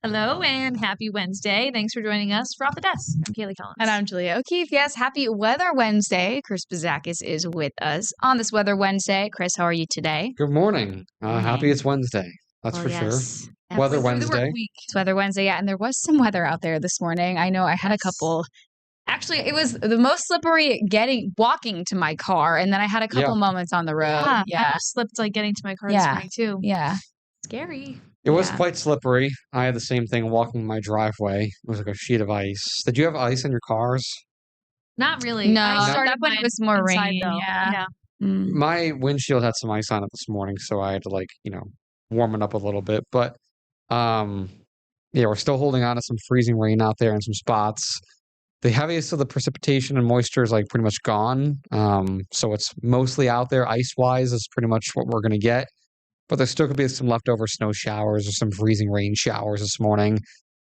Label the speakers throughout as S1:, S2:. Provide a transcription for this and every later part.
S1: Hello and happy Wednesday. Thanks for joining us for Off the Desk. I'm Kaylee Collins.
S2: And I'm Julia O'Keefe. Yes, happy Weather Wednesday. Chris Bazakis is with us on this Weather Wednesday. Chris, how are you today?
S3: Good morning. Happy it's Wednesday. That's for sure. Weather Wednesday.
S2: It's Weather Wednesday, yeah. And there was some weather out there this morning. I know I had a couple. Actually, it was the most slippery walking to my car, and then I had a couple moments on the road.
S1: I slipped getting to my car this morning too.
S2: Yeah.
S1: Scary.
S3: It was quite slippery. I had the same thing walking my driveway. It was like a sheet of ice. Did you have ice in your cars?
S1: Not really.
S2: No,
S1: I started
S2: when it was more rain.
S1: though. Yeah.
S3: My windshield had some ice on it this morning, so I had to warm it up a little bit. But we're still holding on to some freezing rain out there in some spots. The heaviest of the precipitation and moisture is pretty much gone. So it's mostly out there ice-wise is pretty much what we're going to get. But there still could be some leftover snow showers or some freezing rain showers this morning.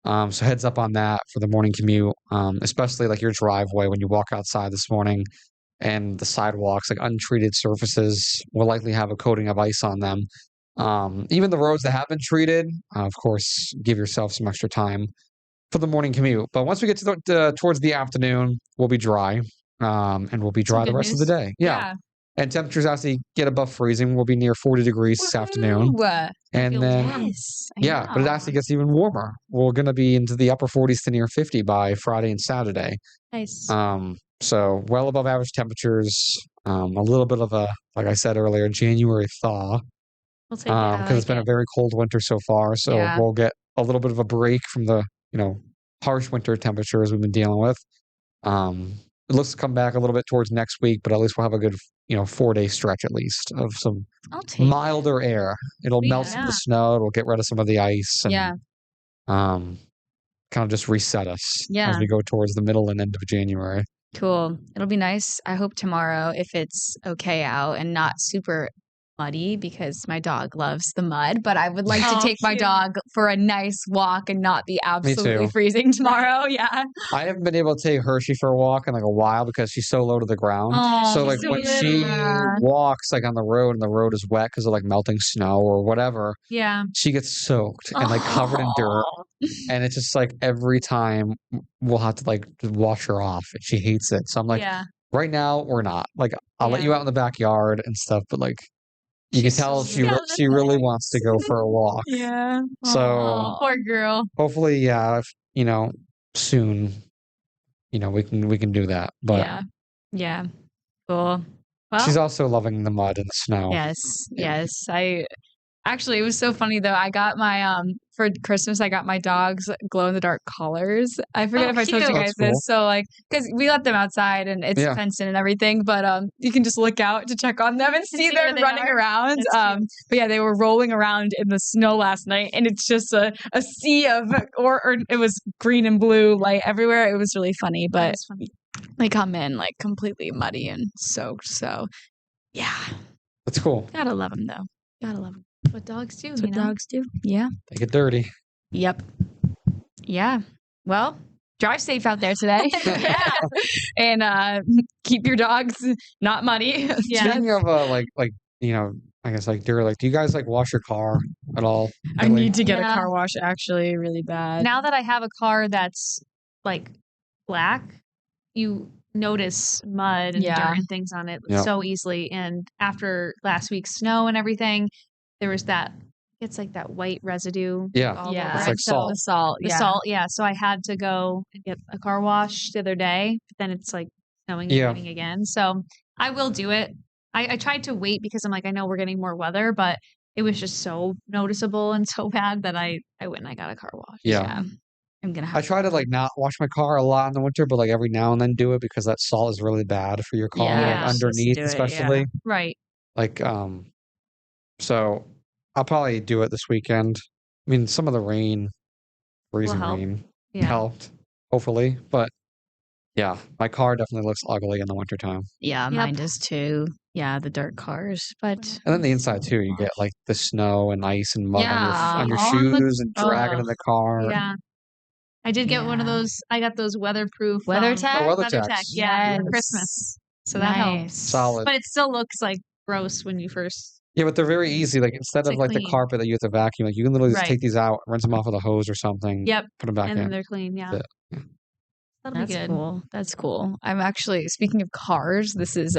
S3: So heads up on that for the morning commute, especially your driveway when you walk outside this morning and the sidewalks, untreated surfaces will likely have a coating of ice on them. Even the roads that have been treated, of course, give yourself some extra time for the morning commute. But once we get to towards the afternoon, we'll be dry, and we'll be dry the rest of the day. Yeah. And temperatures actually get above freezing. We'll be near 40 degrees this afternoon. And then, but it actually gets even warmer. We're going to be into the upper 40s to near 50 by Friday and Saturday.
S1: Nice.
S3: So well above average temperatures. A little bit of a, like I said earlier, January thaw. Because it's been a very cold winter so far. So we'll get a little bit of a break from the, harsh winter temperatures we've been dealing with. It looks to come back a little bit towards next week, but at least we'll have a good, 4-day stretch at least of some milder air. It'll melt some of the snow. It'll get rid of some of the ice. And, kind of just reset us as we go towards the middle and end of January.
S2: Cool. It'll be nice. I hope tomorrow, if it's okay out and not super muddy, because my dog loves the mud, but I would like to take my dog for a nice walk and not be absolutely freezing tomorrow. Yeah.
S3: I haven't been able to take Hershey for a walk in a while because she's so low to the ground. So when she walks on the road and the road is wet because of melting snow or whatever, she gets soaked and covered in dirt. And it's just every time we'll have to wash her off and she hates it. So I'm right now we're not. I'll let you out in the backyard and stuff, but you can tell she really wants to go for a walk.
S1: Yeah.
S3: So
S1: poor girl.
S3: Hopefully, soon, we can do that. But
S2: yeah. Cool. Well,
S3: she's also loving the mud and the snow.
S2: Yes. Actually, it was so funny though. I got my for Christmas, I got my dog's glow in the dark collars. I forget if I told you guys this. So because we let them outside and it's fenced in and everything, but you can just look out to check on them and see them running around. But they were rolling around in the snow last night, and it's just a sea of or it was green and blue light everywhere. It was really funny, but they come in completely muddy and soaked. So
S3: that's cool.
S2: Gotta love them though. Gotta love them.
S1: What dogs do.
S2: That's what dogs do. Yeah.
S3: They get dirty.
S2: Yep. Yeah. Well, drive safe out there today. And keep your dogs not muddy.
S3: Speaking of I guess dirty, do you guys wash your car at all?
S2: I need to get a car wash actually really bad.
S1: Now that I have a car that's black, you notice mud and dirt and things on it so easily. And after last week's snow and everything, there was it's that white residue.
S3: Yeah.
S1: It's
S3: like salt.
S2: The salt.
S1: The salt, So I had to go and get a car wash the other day, but then it's snowing and raining again. So I will do it. I tried to wait because I'm I know we're getting more weather, but it was just so noticeable and so bad that I went and I got a car wash.
S3: Yeah.
S2: I'm gonna
S3: I try to not wash my car a lot in the winter, but every now and then do it because that salt is really bad for your car underneath, especially.
S1: Right.
S3: So I'll probably do it this weekend. I mean, some of the freezing rain helped, hopefully. But my car definitely looks ugly in the wintertime.
S2: Yeah, mine does too. Yeah, the dirt cars. But
S3: and then the inside too, you get the snow and ice and mud on your shoes and drag it in the car.
S1: Yeah. I did get one of those. I got those weatherproof
S2: WeatherTech.
S3: WeatherTech.
S1: For Christmas. So that helps.
S3: Solid.
S1: But it still looks gross when you first.
S3: Yeah, but they're very easy. Like instead of like the carpet that you have to vacuum, like you can literally just take these out, rinse them off with a hose or something.
S1: Yep.
S3: Put them back in.
S1: And then they're clean. Yeah.
S2: That'll be good. Cool. That's cool. I'm actually, speaking of cars, this is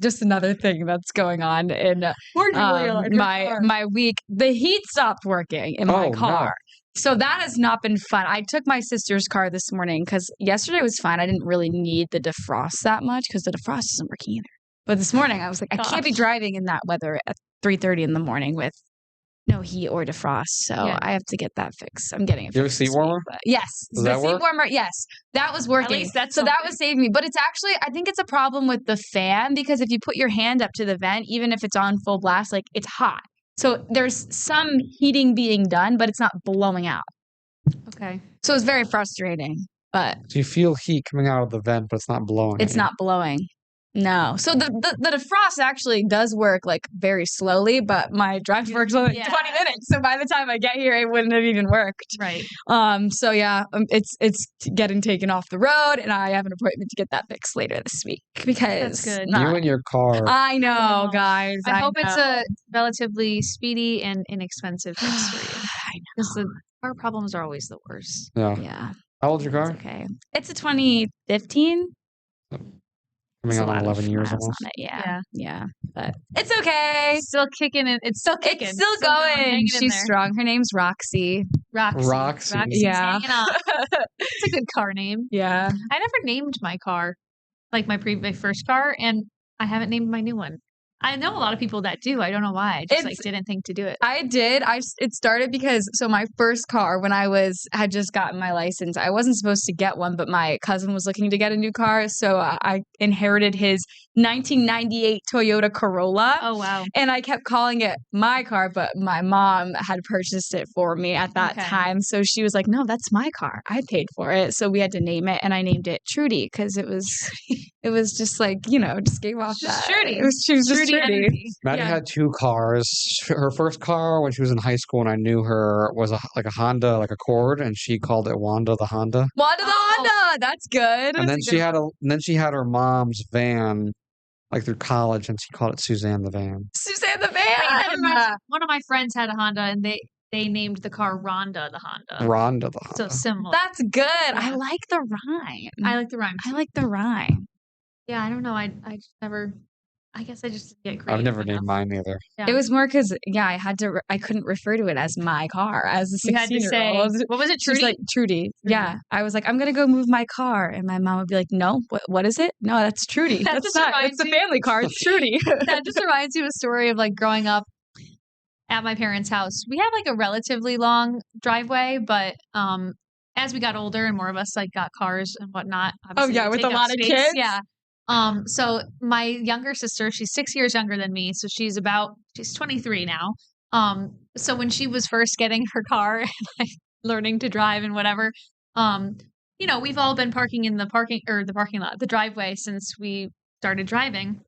S2: just another thing that's going on in my week. The heat stopped working in my car. No. So that has not been fun. I took my sister's car this morning because yesterday was fine. I didn't really need the defrost that much because the defrost isn't working either. But this morning I was like, I can't be driving in that weather at 3:30 in the morning with no heat or defrost. So I have to get that fixed. I'm getting it.
S3: You have a seat warmer?
S2: Yes. Does the seat warmer, yes. That was working. At least so that was saving me. But it's actually, I think it's a problem with the fan because if you put your hand up to the vent, even if it's on full blast, like it's hot. So there's some heating being done, but it's not blowing out.
S1: Okay.
S2: So it's very frustrating. But
S3: so you feel heat coming out of the vent, but it's not blowing.
S2: It's not blowing. No. So the defrost actually does work like very slowly, but my drive works only 20 minutes. So by the time I get here, it wouldn't have even worked.
S1: Right.
S2: So yeah, it's getting taken off the road and I have an appointment to get that fixed later this week because
S1: that's good.
S3: You and your car.
S2: I know, guys.
S1: I hope it's a relatively speedy and inexpensive fix for you.
S2: I know.
S1: Because the car problems are always the worst.
S2: Yeah.
S3: How old's your car?
S2: It's okay. It's a 2015.
S3: Coming on 11 years almost.
S2: Yeah. But it's okay.
S1: Still kicking it. It's still kicking.
S2: It's still going. She's strong. Her name's Roxy.
S1: Roxy.
S2: Yeah.
S1: It's a good car name.
S2: Yeah.
S1: I never named my car, like my first car, and I haven't named my new one. I know a lot of people that do. I don't know why. I just didn't think to do it.
S2: I did. It started because my first car when I had just gotten my license, I wasn't supposed to get one, but my cousin was looking to get a new car, so I inherited his 1998 Toyota Corolla.
S1: Oh wow!
S2: And I kept calling it my car, but my mom had purchased it for me at that time, so she was like, "No, that's my car. I paid for it." So we had to name it, and I named it Trudy because it was just like just gave off that.
S1: Trudy.
S2: She was just Trudy.
S3: Maddie had two cars. Her first car when she was in high school and I knew her was a Honda, like Accord, and she called it Wanda the Honda.
S2: Wanda the Honda, that's good.
S3: And then she had her mom's van like through college, and she called it Suzanne the Van.
S2: Suzanne the Van.
S1: One of my friends had a Honda, and they named the car Rhonda the Honda.
S3: Rhonda the Honda.
S1: So similar.
S2: That's good. Yeah. I like the rhyme.
S1: I like the rhyme.
S2: I like the rhyme.
S1: Yeah, I don't know. I just never. I guess I just didn't get creative.
S3: I've never named mine either.
S2: Yeah. It was more because I couldn't refer to it as my car as a 16-year-old.
S1: What was it, Trudy?
S2: She's like Trudy. Yeah, I was like, I'm gonna go move my car, and my mom would be like, No, what is it? No, that's Trudy. That's not. It's the family car. It's Trudy.
S1: That just reminds me of a story of like growing up at my parents' house. We had like a relatively long driveway, but as we got older and more of us like got cars and whatnot.
S2: With a lot of kids.
S1: Yeah. So my younger sister, she's 6 years younger than me. So she's 23 now. So when she was first getting her car and like learning to drive and whatever, we've all been parking in the parking lot, the driveway since we started driving.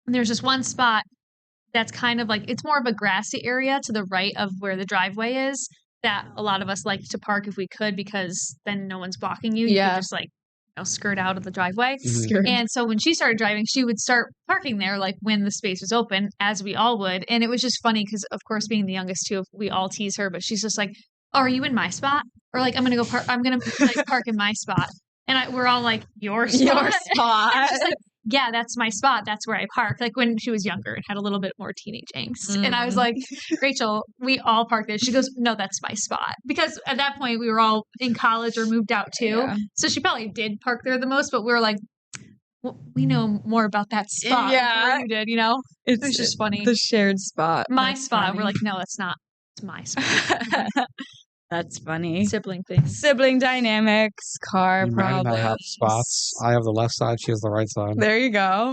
S1: And there's just one spot that's kind of like, it's more of a grassy area to the right of where the driveway is that a lot of us like to park if we could, because then no one's blocking you. You could just like, skirt out of the driveway.
S3: Mm-hmm.
S1: And so when she started driving, she would start parking there like when the space was open, as we all would. And it was just funny because, of course, being the youngest too, we all tease her, but she's just like, "Oh, are you in my spot?" Or like, I'm going to park in my spot. And we're all like, your spot?
S2: Your spot.
S1: She's like, yeah, that's my spot. That's where I park. Like when she was younger and had a little bit more teenage angst. And I was like, Rachel, we all park there. She goes, no, that's my spot. Because at that point we were all in college or moved out too. Yeah. So she probably did park there the most, but we were like, well, we know more about that spot than you did, It was just funny.
S2: The shared spot.
S1: My spot. Funny. We're like, no, it's not. It's my spot.
S2: That's funny.
S1: Sibling things.
S2: Sibling dynamics, car problems.
S3: And I have spots. I have the left side. She has the right side.
S2: There you go.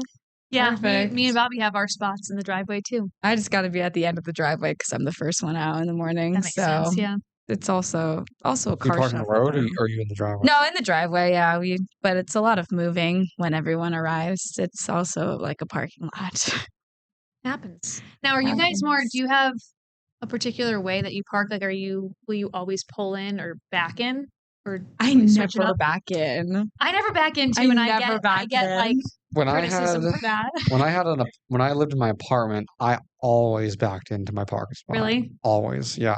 S1: Yeah, me and Bobby have our spots in the driveway too.
S2: I just got to be at the end of the driveway because I'm the first one out in the morning.
S1: That makes sense, yeah.
S2: It's also a car.
S3: You park on the road or are you in the driveway?
S2: No, in the driveway, yeah. But it's a lot of moving when everyone arrives. It's also like a parking lot.
S1: Happens. Now, are you guys more, do you have a particular way that you park? Like, will you always pull in or back in? Or
S2: I never back in.
S1: I never back in too, and I get like
S3: when I
S1: criticism
S3: had
S1: for that.
S3: when I lived in my apartment, I always backed into my parking spot.
S1: Really?
S3: Always, yeah.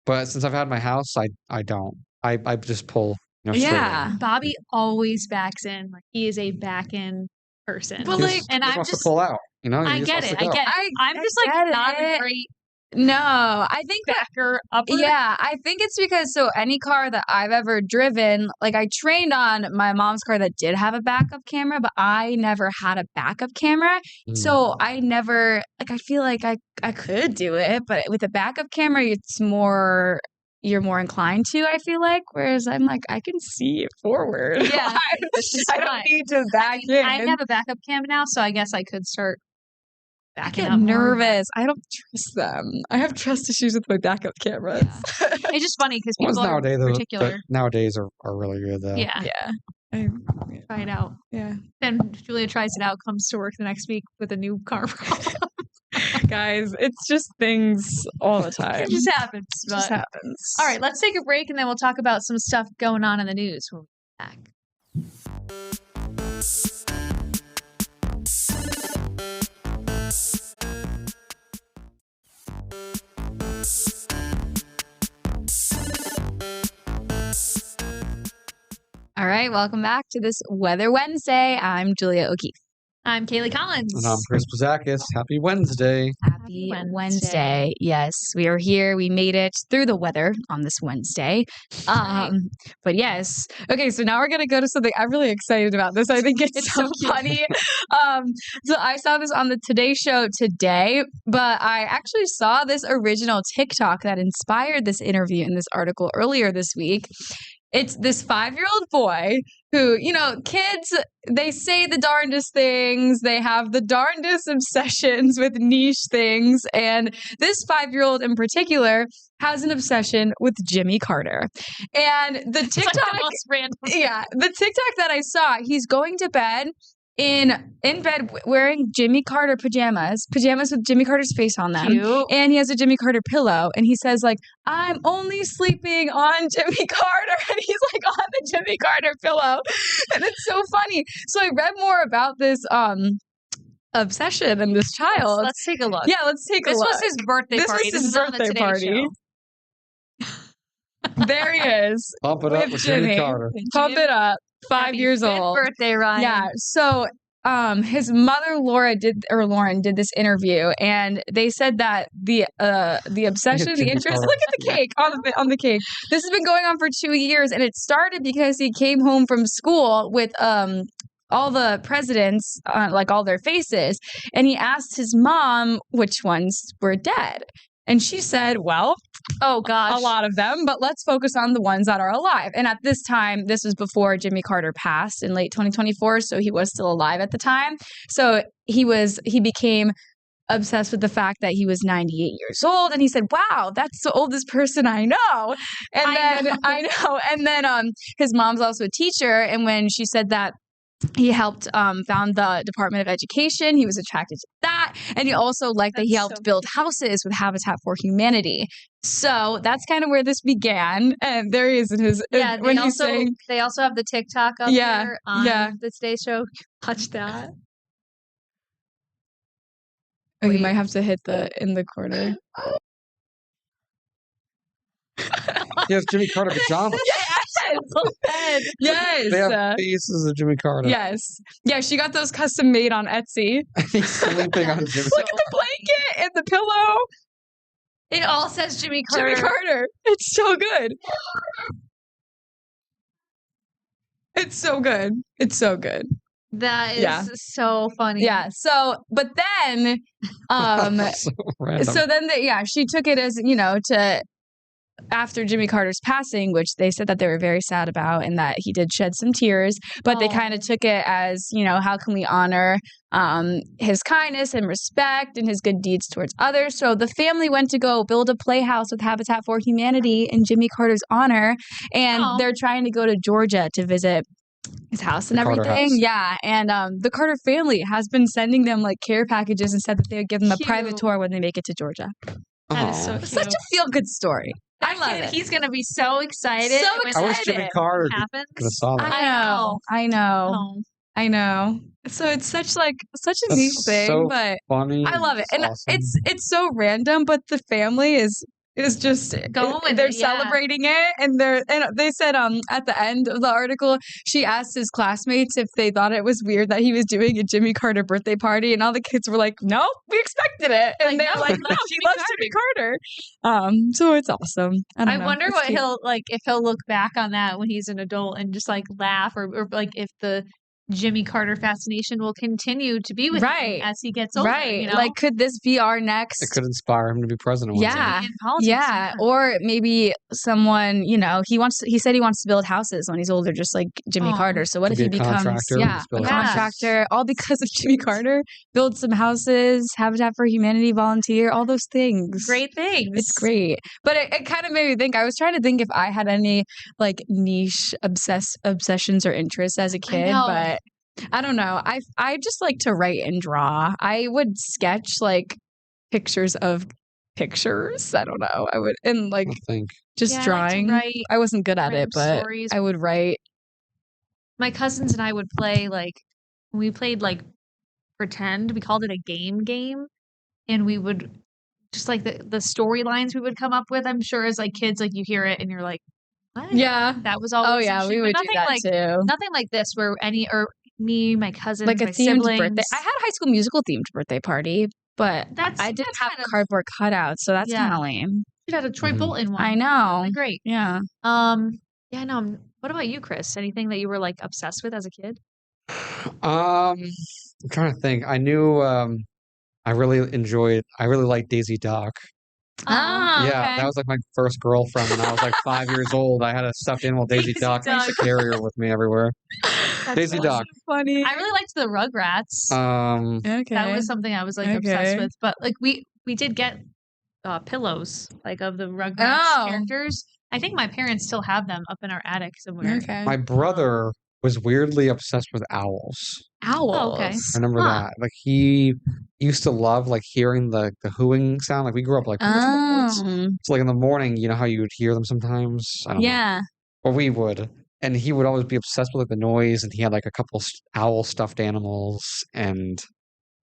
S3: But since I've had my house, I don't. I just pull, straight in.
S1: Bobby always backs in. Like he is a back in person.
S2: But
S3: He
S1: and I'm
S3: wants
S1: just
S3: to pull out. He
S1: I
S3: just
S1: get
S3: wants
S1: it.
S3: to
S1: I
S3: go.
S1: get it. I'm just like not a great
S2: No, I think
S1: backer upper.
S2: Yeah, I think it's because any car that I've ever driven, like I trained on my mom's car that did have a backup camera, but I never had a backup camera. So I never I feel like I could do it, but with a backup camera, you're more inclined to, I feel like. Whereas I'm like, I can see it forward.
S1: Yeah.
S2: I don't need to back in.
S1: I have a backup cam now, so I guess I could start backing
S2: I
S1: up
S2: get
S1: more.
S2: nervous. I don't trust them. I have trust issues with my backup cameras.
S1: Yeah. It's just funny because people
S3: nowadays are really good though.
S1: Yeah. Try it out.
S2: Yeah.
S1: Then Julia tries it out, comes to work the next week with a new car problem.
S2: Guys, it's just things all the time.
S1: It just happens. All right, let's take a break and then we'll talk about some stuff going on in the news when we're back.
S2: All right, welcome back to this Weather Wednesday. I'm Julia O'Keefe.
S1: I'm Kaylee Collins.
S3: And I'm Chris Pazakis. Happy Wednesday.
S2: Happy Wednesday. Yes, we are here. We made it through the weather on this Wednesday. But yes. Okay, so now we're going to go to something I'm really excited about. This, I think it's so funny. So I saw this on the Today Show today, but I actually saw this original TikTok that inspired this interview in this article earlier this week. It's this 5-year-old boy who, kids, they say the darndest things. They have the darndest obsessions with niche things. And this 5-year-old in particular has an obsession with Jimmy Carter. And the TikTok, the TikTok that I saw, he's going to bed in bed wearing Jimmy Carter pajamas with Jimmy Carter's face on them.
S1: Cute.
S2: And he has a Jimmy Carter pillow. And he says, like, I'm only sleeping on Jimmy Carter. And he's like on the Jimmy Carter pillow. And it's so funny. So I read more about this obsession and this child.
S1: Let's take a look.
S2: Yeah, let's take a look.
S1: This was his birthday party.
S2: This was his birthday party. There he is.
S3: Pump it up with Jimmy Carter.
S2: Pump it up. 5 years old.
S1: Birthday, Ryan.
S2: Yeah. So his mother Lauren did this interview, and they said that the obsession, the interest. Look at the cake on the cake. This has been going on for 2 years, and it started because he came home from school with all the presidents, like all their faces, and he asked his mom which ones were dead. And she said, well,
S1: oh gosh,
S2: a lot of them, but let's focus on the ones that are alive. And at this time, this was before Jimmy Carter passed in late 2024, so he was still alive at the time. So he became obsessed with the fact that he was 98 years old, and he said, wow, that's the oldest person I know. And then his mom's also a teacher, and when she said that he helped found the Department of Education, he was attracted to that. And he also liked that he helped build houses with Habitat for Humanity. So that's kind of where this began. And there he is in his
S1: they also have the TikTok up there on the Today Show. Watch that.
S2: Oh, you might have to hit in the corner.
S3: He has Jimmy Carter pajamas.
S2: Yes.
S3: They have pieces of Jimmy Carter.
S2: Yes. Yeah, she got those custom made on Etsy.
S3: He's sleeping on Jimmy.
S2: Look at the blanket and the pillow.
S1: It all says Jimmy Carter.
S2: Jimmy Carter. It's so good. It's so good. It's so good.
S1: That is so funny.
S2: Yeah. So, but then, so then she took it as, after Jimmy Carter's passing, which they said that they were very sad about and that he did shed some tears, but they kind of took it as, how can we honor his kindness and respect and his good deeds towards others. So the family went to go build a playhouse with Habitat for Humanity in Jimmy Carter's honor, and they're trying to go to Georgia to visit his house and everything. Yeah. And the Carter family has been sending them like care packages and said that they would give them a private tour when they make it to Georgia.
S1: That is so cute.
S2: Such a feel-good story. I love it.
S1: He's going to be so excited.
S3: I wish Jimmy Carter could have saw that.
S2: I know. I know. So it's such a
S3: That's
S2: neat thing,
S3: so
S2: but
S3: funny.
S2: I love it.
S3: It's
S2: And
S3: awesome.
S2: it's so random, but the family is just
S1: Going with
S2: they're
S1: it, yeah.
S2: celebrating it, and they said at the end of the article, she asked his classmates if they thought it was weird that he was doing a Jimmy Carter birthday party, and all the kids were like, "No, we expected it," and they were like, "No, she loves Jimmy Carter." So it's awesome. I
S1: wonder what he'll like if he'll look back on that when he's an adult and just like laugh, or like if the Jimmy Carter fascination will continue to be with him as he gets older.
S2: Right.
S1: You know?
S2: Like, could this be our next?
S3: It could inspire him to be president one day.
S2: Yeah.
S1: In politics,
S2: Yeah. Or maybe someone, he said he wants to build houses when he's older, just like Jimmy Carter. So what if he becomes a contractor, all because of Jimmy Carter? Build some houses, Habitat for Humanity, volunteer, all those things.
S1: Great things.
S2: It's great. But it kind of made me think, I was trying to think if I had any like niche obsessions or interests as a kid, but I don't know. I just like to write and draw. I would sketch like pictures of pictures. I don't know. I would just drawing. I wasn't good at it, but I would write.
S1: My cousins and I would play we played like pretend. We called it a game, and we would just like the storylines we would come up with. I'm sure as like kids, like you hear it and you're like, what?
S2: Yeah,
S1: that was always.
S2: Oh yeah, we would do that too.
S1: Nothing like this where me, my cousins,
S2: like a
S1: my
S2: themed
S1: siblings.
S2: birthday. I had a High School Musical themed birthday party, but I didn't have cardboard cutouts, so that's kind of lame.
S1: You had a Troy Bolton one.
S2: I know.
S1: Really great.
S2: Yeah.
S1: Yeah. No. What about you, Chris? Anything that you were like obsessed with as a kid?
S3: I'm trying to think. I knew. I really liked Daisy Duck.
S2: Yeah,
S3: that was like my first girlfriend when I was like 5 years old. I had a stuffed animal Daisy Duck. I used to carry her with me everywhere. Daisy Duck.
S2: Funny.
S1: I really liked the Rugrats.
S2: Okay.
S1: That was something I was like obsessed with. But like we did get pillows like of the Rugrats characters. I think my parents still have them up in our attic somewhere.
S2: Okay.
S3: My brother was weirdly obsessed with owls.
S2: Owls.
S1: Okay.
S3: I remember that. Like he used to love like hearing the hooing sound. Like we grew up like it's like in the morning, you know how you would hear them sometimes? I don't know. Or we would. And he would always be obsessed with like the noise, and he had like a couple owl stuffed animals, and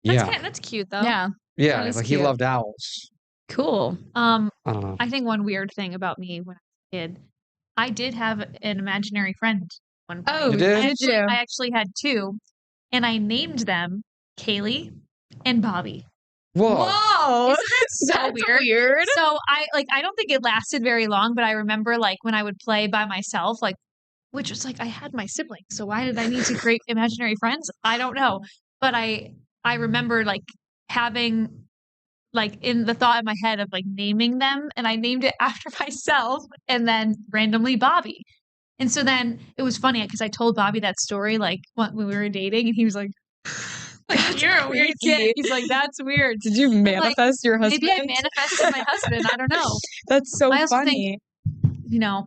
S1: that's cute though.
S3: Yeah, like cute. He loved owls.
S2: Cool.
S3: I don't know.
S1: I think one weird thing about me when I was a kid, I did have an imaginary friend.
S3: You did?
S1: I actually had two, and I named them Kaylee and Bobby.
S3: Whoa.
S1: Isn't that so weird? So I don't think it lasted very long, but I remember like when I would play by myself, like, which was like I had my siblings, so why did I need to create imaginary friends? I don't know. But I remember like having like in the thought in my head of like naming them, and I named it after myself, and then randomly Bobby. And so then it was funny because I told Bobby that story like when we were dating, and he was like you're a weird kid. He's like, that's weird.
S2: Did you manifest your husband?
S1: Maybe I manifested my husband. I don't know.
S2: That's so funny.
S1: Think,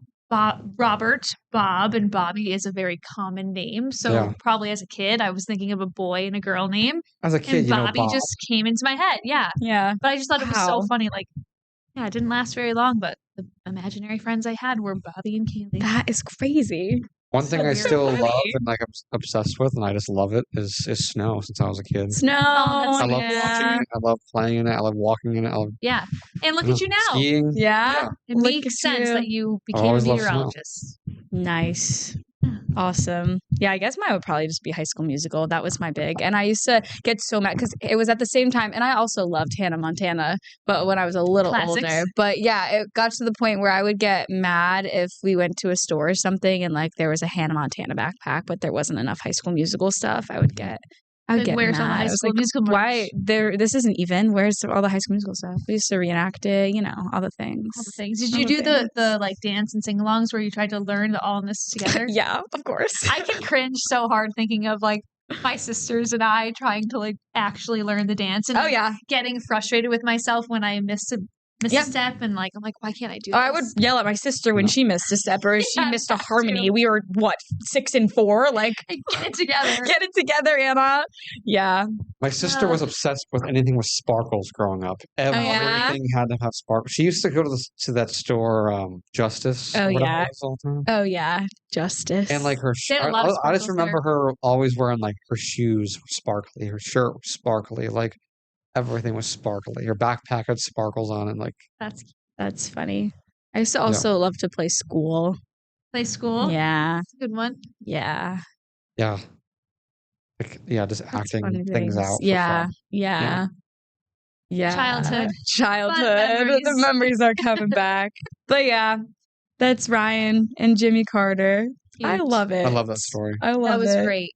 S1: Robert, Bob, and Bobby is a very common name. So probably as a kid, I was thinking of a boy and a girl name.
S3: As a kid,
S1: and Bobby just came into my head. Yeah.
S2: Yeah.
S1: But I just thought it was so funny. Like, it didn't last very long, but the imaginary friends I had were Bobby and Kaylee.
S2: That is crazy.
S3: One thing I still love and like I'm obsessed with, and I just love it, is snow since I was a kid.
S2: Snow.
S3: I love watching it. I love playing in it. I love walking in it.
S1: And look at you now.
S3: Skiing.
S2: Yeah.
S1: It makes sense that you became a meteorologist.
S2: Nice. Awesome. Yeah, I guess mine would probably just be High School Musical. That was my big. And I used to get so mad because it was at the same time. And I also loved Hannah Montana, but when I was a little older. But yeah, it got to the point where I would get mad if we went to a store or something and like there was a Hannah Montana backpack, but there wasn't enough High School Musical stuff. I would get
S1: where's all the High School Musical merch?
S2: Why this isn't even? Where's all the High School Musical stuff? We used to reenact it, all the things.
S1: Did you do the like dance and sing-alongs where you tried to learn all of this together?
S2: Yeah, of course.
S1: I can cringe so hard thinking of like my sisters and I trying to like actually learn the dance and getting frustrated with myself when I missed a miss a step, and like I'm like, why can't I do this?
S2: I would yell at my sister when she missed a step or if she missed a harmony. We were 6 and 4. Like,
S1: get it together.
S2: Get it together, Anna. Yeah.
S3: My sister was obsessed with anything with sparkles growing up. Everything had to have sparkles. She used to go to that store, Justice.
S2: Oh yeah.
S3: All the time.
S2: Oh yeah, Justice.
S3: And like her, I just remember her always wearing like her shoes were sparkly, her shirt was sparkly, like everything was sparkly. Her backpack had sparkles on it. Like
S2: that's funny. I used to also love to play school.
S1: Play school?
S2: Yeah.
S1: That's a good one.
S2: Yeah.
S3: Yeah. Like, just acting things out.
S2: Yeah. Yeah.
S1: Childhood.
S2: The memories are coming back. But yeah, that's Ryan and Jimmy Carter. Cute. I love it.
S3: I love that story.
S1: That was great.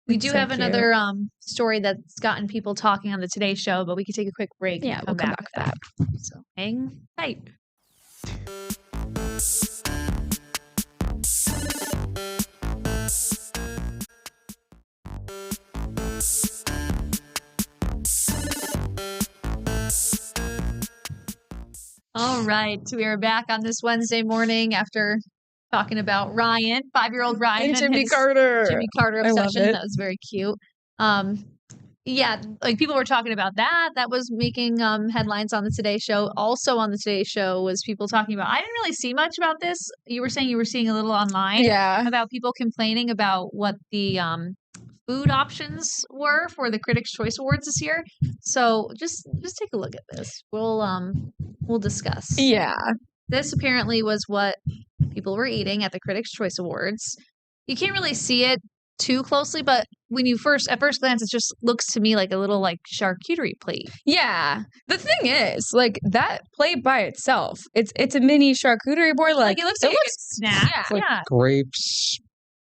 S1: We do have another story that's gotten people talking on the Today Show, but we could take a quick break.
S2: Yeah, we'll come back with that.
S1: So hang tight. All right, we are back on this Wednesday morning after talking about Ryan, 5-year-old Ryan,
S2: and Jimmy Carter.
S1: Jimmy Carter obsession. That was very cute. Like people were talking about that. That was making headlines on the Today Show. Also on the Today Show was people talking about. I didn't really see much about this. You were saying you were seeing a little online, about people complaining about what the food options were for the Critics' Choice Awards this year. So just take a look at this. We'll discuss.
S2: Yeah.
S1: This apparently was what people were eating at the Critics' Choice Awards. You can't really see it too closely, but when you at first glance, it just looks to me like a little like charcuterie plate.
S2: Yeah. The thing is, like that plate by itself, it's a mini charcuterie board. Like
S1: it looks like a snack.
S3: It's like grapes.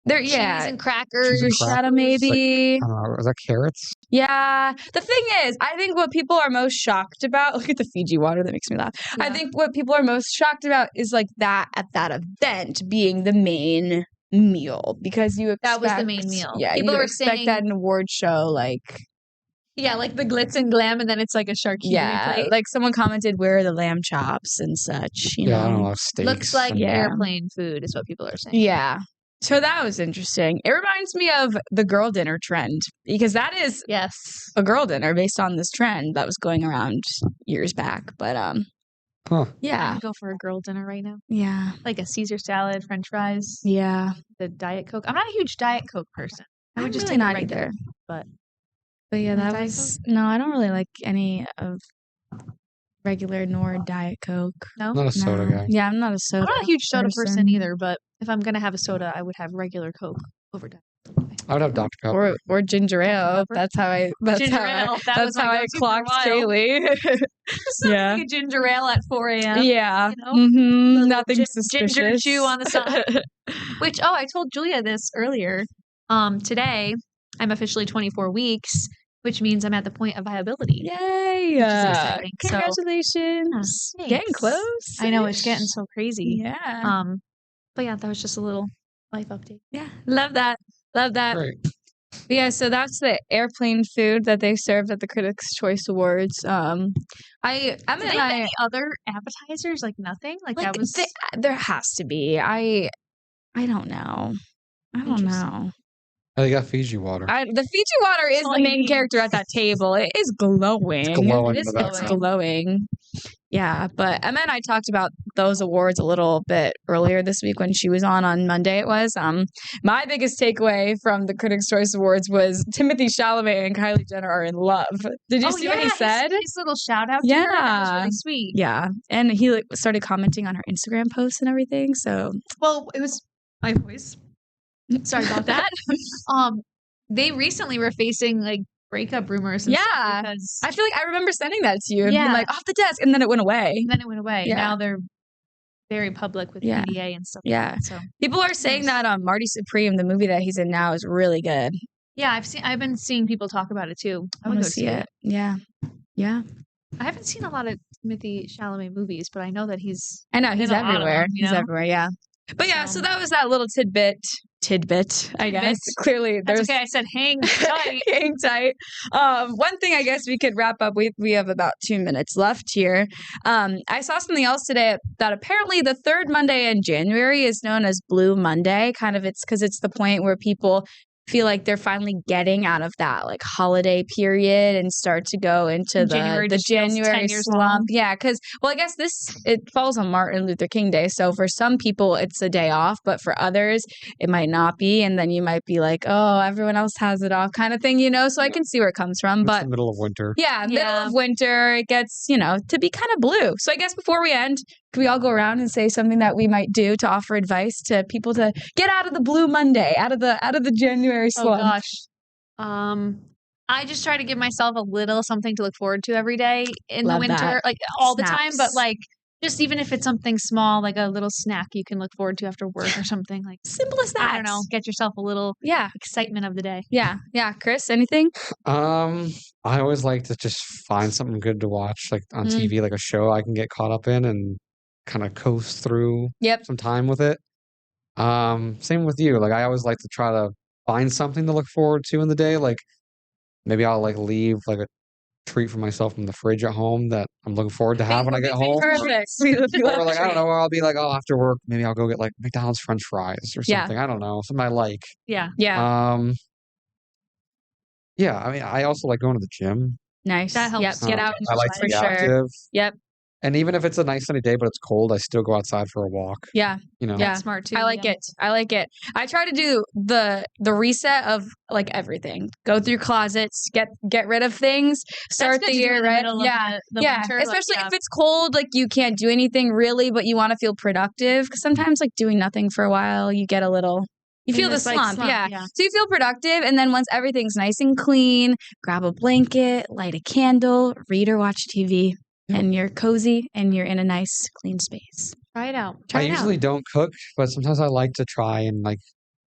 S2: Cheese
S1: and crackers.
S2: Bruschetta, maybe.
S3: Like, is that carrots?
S2: Yeah. The thing is, I think what people are most shocked about, look at the Fiji water, that makes me laugh. Yeah. I think what people are most shocked about is like that at that event being the main meal, because that
S1: was the main meal.
S2: Yeah. People were saying that in an award show, like.
S1: Yeah, like the glitz and glam, and then it's like a charcuterie plate.
S2: Like someone commented, where are the lamb chops and such, you know?
S3: I don't know, steaks.
S1: Looks like airplane food is what people are saying.
S2: Yeah. So that was interesting. It reminds me of the girl dinner trend, because that is a girl dinner based on this trend that was going around years back. But yeah,
S1: I'd go for a girl dinner right now.
S2: Yeah,
S1: like a Caesar salad, French fries.
S2: Yeah,
S1: the Diet Coke. I'm not a huge Diet Coke person. I would just
S2: really not either.
S1: But
S2: yeah, that was I don't really like any of regular nor Diet Coke.
S1: No,
S3: not a soda guy.
S2: Yeah, I'm not a soda.
S1: I'm not a huge soda person either, but if I'm gonna have a soda, I would have regular Coke over Diet Coke.
S3: I would have Dr. Pepper
S2: or ginger ale. That's how I. That's how I clocked daily.
S1: Like a ginger ale at 4 a.m.
S2: Yeah,
S1: you know?
S2: Nothing suspicious.
S1: Ginger chew on the side. Which I told Julia this earlier. Today I'm officially 24 weeks. Which means I'm at the point of viability.
S2: Yay! Congratulations. Getting close.
S1: I know, it's getting so crazy.
S2: Yeah.
S1: But yeah, that was just a little life update.
S2: Yeah. Love that.
S3: Great.
S2: Yeah, so that's the airplane food that they served at the Critics' Choice Awards.
S1: Did they have any other appetizers? Like nothing? Like that was
S2: there has to be. I don't know.
S3: They got Fiji water.
S2: The Fiji water is the main character at that table. It is glowing.
S3: It's glowing.
S2: It's glowing. Yeah, but Emma and I talked about those awards a little bit earlier this week when she was on Monday. It was my biggest takeaway from the Critics' Choice Awards was Timothée Chalamet and Kylie Jenner are in love. Did you see what he said?
S1: His little shout out to her. That was really sweet.
S2: Yeah, and he started commenting on her Instagram posts and everything. So
S1: it was my voice. Sorry about that. They recently were facing like breakup rumors. And stuff because
S2: I feel like I remember sending that to you and being like off the desk, and then it went away.
S1: Yeah. Now they're very public with PDA and stuff.
S2: Yeah.
S1: Like that, so
S2: people are saying that Marty Supreme, the movie that he's in now, is really good.
S1: Yeah, I've been seeing people talk about it too.
S2: I want to see it. Yeah. Yeah.
S1: I haven't seen a lot of Timothée Chalamet movies, but I know that he's
S2: everywhere. He's everywhere, yeah. But yeah, so that was that little tidbit tidbit, I guess. Clearly,
S1: That's okay. I said hang tight.
S2: Hang tight. One thing I guess we could wrap up. We have about 2 minutes left here. I saw something else today that apparently the third Monday in January is known as Blue Monday. Kind of, it's because it's the point where people feel like they're finally getting out of that like holiday period and start to go into the January slump. Yeah, because I guess it falls on Martin Luther King Day. So for some people it's a day off, but for others it might not be. And then you might be like, oh, everyone else has it off kind of thing, So I can see where it comes from.
S3: It's
S2: but
S3: the middle of winter.
S2: Yeah, middle of winter, it gets, to be kind of blue. So I guess before we end, can we all go around and say something that we might do to offer advice to people to get out of the Blue Monday, out of the January slump?
S1: Oh gosh. I just try to give myself a little something to look forward to every day in the winter, like all the time. But like, just even if it's something small, like a little snack you can look forward to after work or something, like
S2: simple as that.
S1: I don't know. Get yourself a little excitement of the day.
S2: Yeah. Chris, anything?
S3: I always like to just find something good to watch, like on TV, like a show I can get caught up in and kind of coast through some time with it. Same with you. Like I always like to try to find something to look forward to in the day. Like maybe I'll like leave like a treat for myself in the fridge at home that I'm looking forward to have when I get home.
S2: Perfect.
S3: Or like I don't know, I'll be like, after work, maybe I'll go get like McDonald's French fries or something. I don't know, something I like.
S1: Yeah.
S3: Yeah, I mean, I also like going to the gym.
S2: Nice.
S1: That helps.
S2: Get out
S3: I like to be active.
S2: Yep.
S3: And even if it's a nice sunny day, but it's cold, I still go outside for a walk.
S2: Yeah.
S1: That's smart too.
S2: I like it. I try to do the reset of like everything. Go through closets, get rid of things, start the year right. Winter, especially if it's cold, like you can't do anything really, but you want to feel productive because sometimes like doing nothing for a while, you get a little you feel the slump, yeah. So you feel productive, and then once everything's nice and clean, grab a blanket, light a candle, read or watch TV. And you're cozy and you're in a nice, clean space.
S1: Try it out.
S3: I usually don't cook, but sometimes I like to try and like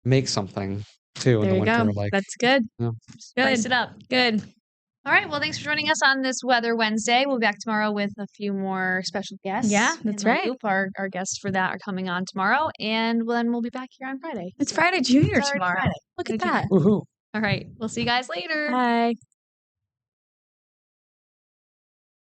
S3: make something too in the winter. Like
S2: that's good.
S3: Yeah.
S1: Spice it up.
S2: Good.
S1: All right. Well, thanks for joining us on this Weather Wednesday. We'll be back tomorrow with a few more special guests.
S2: Yeah, that's right.
S1: Our guests for that are coming on tomorrow, and then we'll be back here on Friday.
S2: It's Friday Junior tomorrow. Look at that.
S3: Woohoo.
S1: All right. We'll see you guys later.
S2: Bye.